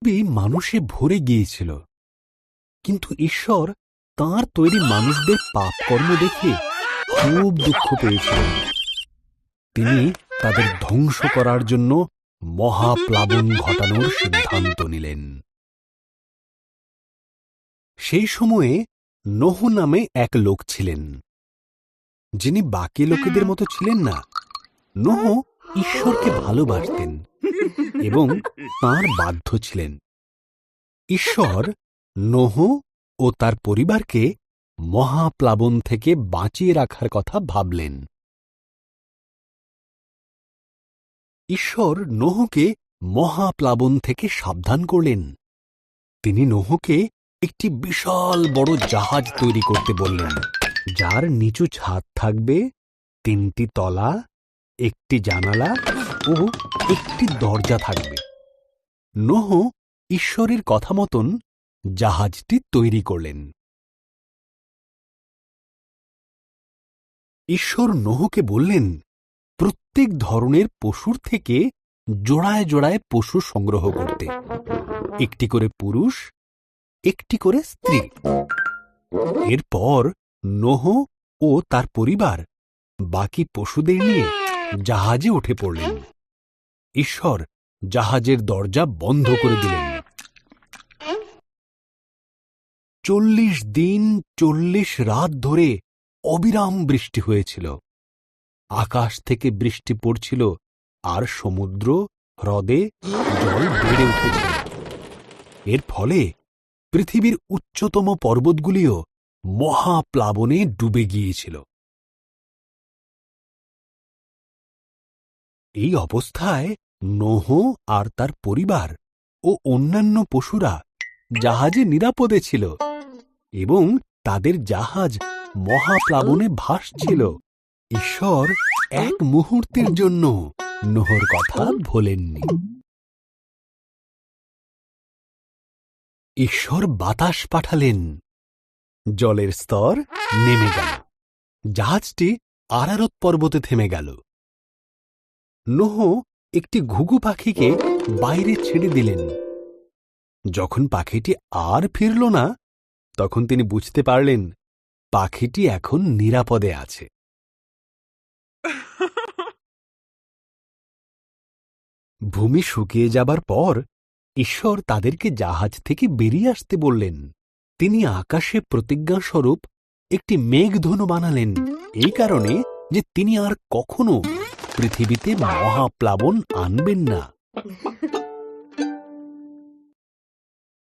মানুষে ভরে গিয়েছিল, কিন্তু ঈশ্বর তাঁর তৈরি মানুষদের পাপকর্ম দেখে খুব দুঃখ পেয়েছিলেন। তিনি তাদের ধ্বংস করার জন্য মহাপ্লাবন ঘটানোর সিদ্ধান্ত নিলেন। সেই সময়ে নোহ নামে এক লোক ছিলেন, যিনি বাকি লোকেদের মতো ছিলেন না। নোহ ঈশ্বরকে ভালোবাসতেন এবং তাঁর বাধ্য ছিলেন। ঈশ্বর নোহ ও তার পরিবারকে মহাপ্লাবন থেকে বাঁচিয়ে রাখার কথা ভাবলেন। ঈশ্বর নোহকে মহাপ্লাবন থেকে সাবধান করলেন। তিনি নোহকে একটি বিশাল বড় জাহাজ তৈরি করতে বললেন, যার নিচু ছাদ থাকবে, 3টি তলা, 1টি জানালা ও 1টি দরজা থাকবে। নোহ ঈশ্বরের কথা মতন জাহাজটি তৈরি করলেন। ঈশ্বর নোহকে বললেন, প্রত্যেক ধরনের পশুর থেকে জোড়ায় জোড়ায় পশু সংগ্রহ করতে, 1টি করে পুরুষ, 1টি করে স্ত্রী। এরপর নোহ ও তার পরিবার বাকি পশুদের নিয়ে জাহাজে উঠে পড়লেন। ঈশ্বর জাহাজের দরজা বন্ধ করে দিলেন। 40 দিন 40 রাত ধরে অবিরাম বৃষ্টি হয়েছিল। আকাশ থেকে বৃষ্টি পড়ছিল আর সমুদ্র, হ্রদে জল বেড়ে উঠেছিল। এর ফলে পৃথিবীর উচ্চতম পর্বতগুলিও মহাপ্লাবনে ডুবে গিয়েছিল। এই অবস্থায় নোহ আর তার পরিবার ও অন্যান্য পশুরা জাহাজে নিরাপদে ছিল এবং তাদের জাহাজ মহাপ্লাবনে ভাসছিল। ঈশ্বর এক মুহূর্তের জন্য নোহর কথা ভোলেননি। ঈশ্বর বাতাস পাঠালেন, জলের স্তর নেমে গেল, জাহাজটি আরারত পর্বতে থেমে গেল। নোহ একটি ঘুঘু পাখিকে বাইরে ছেড়ে দিলেন। যখন পাখিটি আর ফিরল না, তখন তিনি বুঝতে পারলেন পাখিটি এখন নিরাপদে আছে। ভূমি শুকিয়ে যাবার পর ঈশ্বর তাদেরকে জাহাজ থেকে বেরিয়ে আসতে বললেন। তিনি আকাশে প্রতিজ্ঞাস্বরূপ একটি মেঘধনু বানালেন, এই কারণে যে তিনি আর কখনো পৃথিবীতে মহাপ্লাবন আনবেন না।